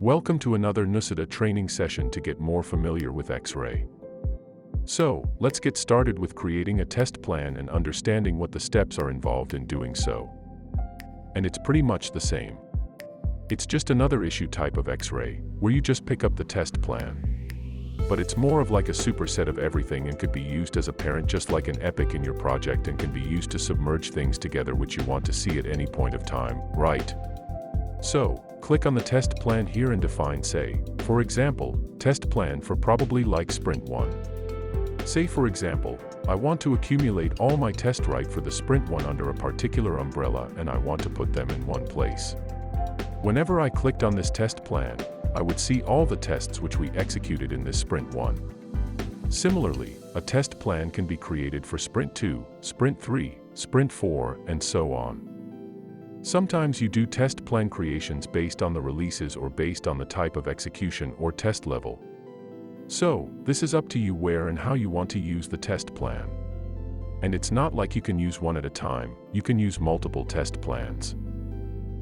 Welcome to another Nucida training session to get more familiar with Xray. So, let's get started with creating a test plan and understanding what the steps are involved in doing so. And it's pretty much the same. It's just another issue type of Xray, where you just pick up the test plan. But it's more of like a superset of everything and could be used as a parent just like an epic in your project and can be used to submerge things together which you want to see at any point of time, right? So, click on the test plan here and define, say, for example, test plan for probably like sprint 1. Say for example, I want to accumulate all my test right for the sprint 1 under a particular umbrella and I want to put them in one place. Whenever I clicked on this test plan, I would see all the tests which we executed in this sprint 1. Similarly, a test plan can be created for sprint 2, sprint 3, sprint 4, and so on. Sometimes you do test plan creations based on the releases or based on the type of execution or test level. So, this is up to you where and how you want to use the test plan. And it's not like you can use one at a time, you can use multiple test plans.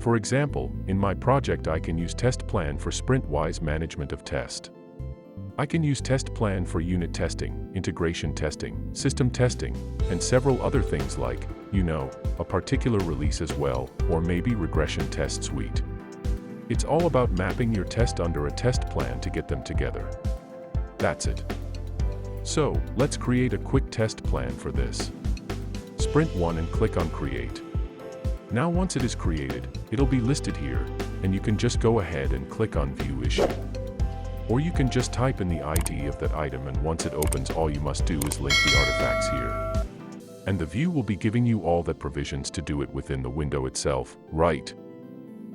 For example, in my project I can use test plan for sprint-wise management of test. I can use test plan for unit testing, integration testing, system testing, and several other things like, a particular release as well, or maybe regression test suite. It's all about mapping your test under a test plan to get them together. That's it. So, let's create a quick test plan for this. Sprint 1 and click on Create. Now once it is created, it'll be listed here, and you can just go ahead and click on View Issue. Or you can just type in the ID of that item and once it opens all you must do is link the artifacts here. And the view will be giving you all the provisions to do it within the window itself, right?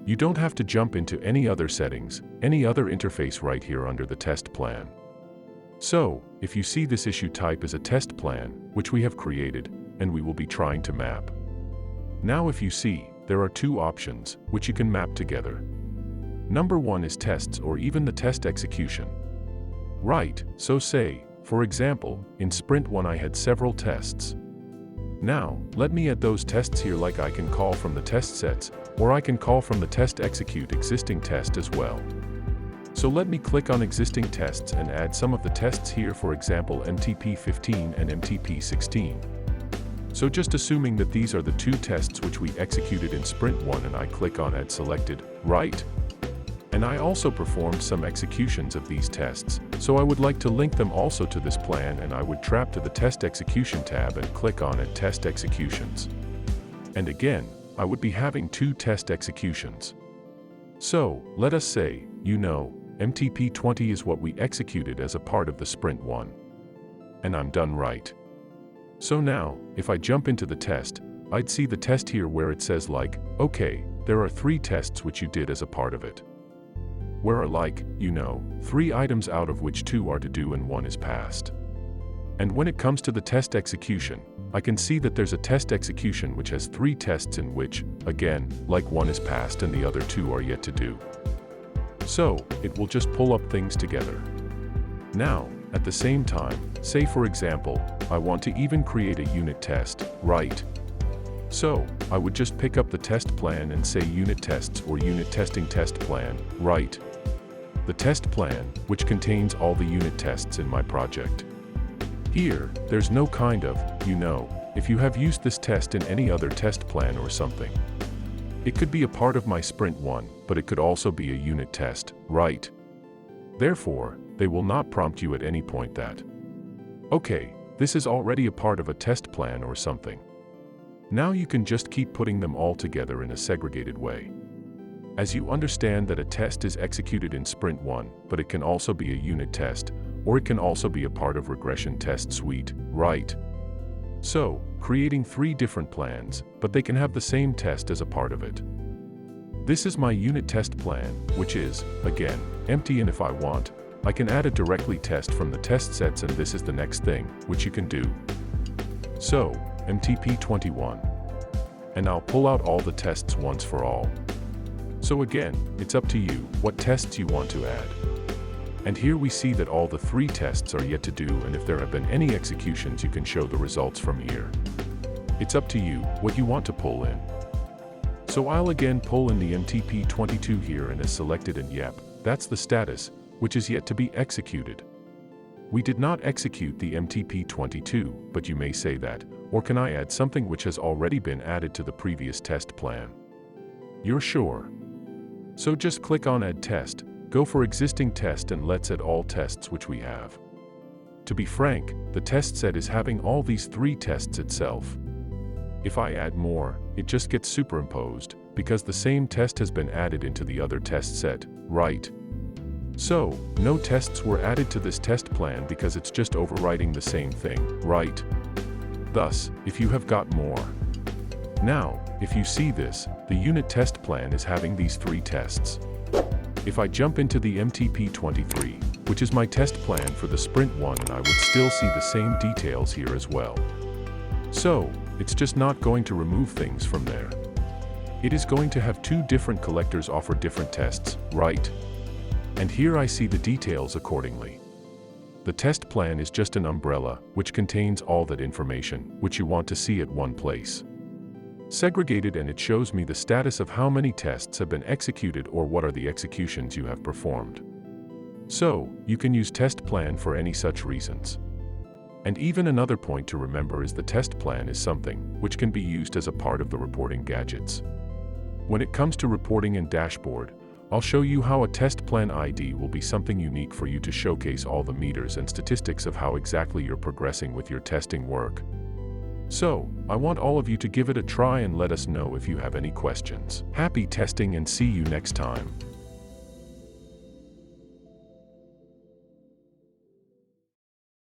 You don't have to jump into any other settings, any other interface right here under the test plan. So, if you see this issue type is a test plan, which we have created, and we will be trying to map. Now if you see, there are two options, which you can map together. Number 1 is tests or even the test execution. Right, so say, for example, in sprint 1 I had several tests. Now, let me add those tests here like I can call from the test sets, or I can call from the test execute existing test as well. So let me click on existing tests and add some of the tests here, for example MTP15 and MTP16. So just assuming that these are the two tests which we executed in sprint 1 and I click on add selected, right? And I also performed some executions of these tests, so I would like to link them also to this plan and I would trap to the test execution tab and click on it test executions. And again, I would be having two test executions. So, let us say, MTP20 is what we executed as a part of the sprint 1. And I'm done right. So now, if I jump into the test, I'd see the test here where it says like, okay, there are 3 tests which you did as a part of it. Where are like, 3 items out of which 2 are to do and 1 is passed. And when it comes to the test execution, I can see that there's a test execution which has 3 tests in which, again, like 1 is passed and the other 2 are yet to do. So, it will just pull up things together. Now, at the same time, say for example, I want to even create a unit test, right? So, I would just pick up the test plan and say unit tests or unit testing test plan, right? The test plan, which contains all the unit tests in my project. Here, there's no kind of, if you have used this test in any other test plan or something. It could be a part of my sprint 1, but it could also be a unit test, right? Therefore, they will not prompt you at any point that, okay, this is already a part of a test plan or something. Now you can just keep putting them all together in a segregated way. As you understand that a test is executed in sprint 1, but it can also be a unit test, or it can also be a part of regression test suite, right? So, creating 3 different plans, but they can have the same test as a part of it. This is my unit test plan, which is, again, empty, and if I want, I can add a directly test from the test sets, and this is the next thing, which you can do. So, MTP21. And I'll pull out all the tests once for all. So again, it's up to you what tests you want to add. And here we see that all the 3 tests are yet to do, and if there have been any executions you can show the results from here. It's up to you what you want to pull in. So I'll again pull in the MTP22 here and as selected, and yep, That's the status, which is yet to be executed. We did not execute the MTP22, but you may say that, or can I add something which has already been added to the previous test plan? You're sure? So just click on Add Test, go for Existing Test and let's add all tests which we have. To be frank, the test set is having all these 3 tests itself. If I add more, it just gets superimposed, because the same test has been added into the other test set, right? So, no tests were added to this test plan because it's just overwriting the same thing, right? Thus, if you have got more. Now, if you see this, the unit test plan is having these 3 tests. If I jump into the MTP23, which is my test plan for the sprint 1, I would still see the same details here as well. So, it's just not going to remove things from there. It is going to have 2 different collectors offer different tests, right? And here I see the details accordingly. The test plan is just an umbrella, which contains all that information, which you want to see at one place. Segregated, and it shows me the status of how many tests have been executed or what are the executions you have performed. So, you can use test plan for any such reasons. And even another point to remember is the test plan is something which can be used as a part of the reporting gadgets. When it comes to reporting and dashboard, I'll show you how a test plan ID will be something unique for you to showcase all the meters and statistics of how exactly you're progressing with your testing work. So, I want all of you to give it a try and let us know if you have any questions. Happy testing and see you next time.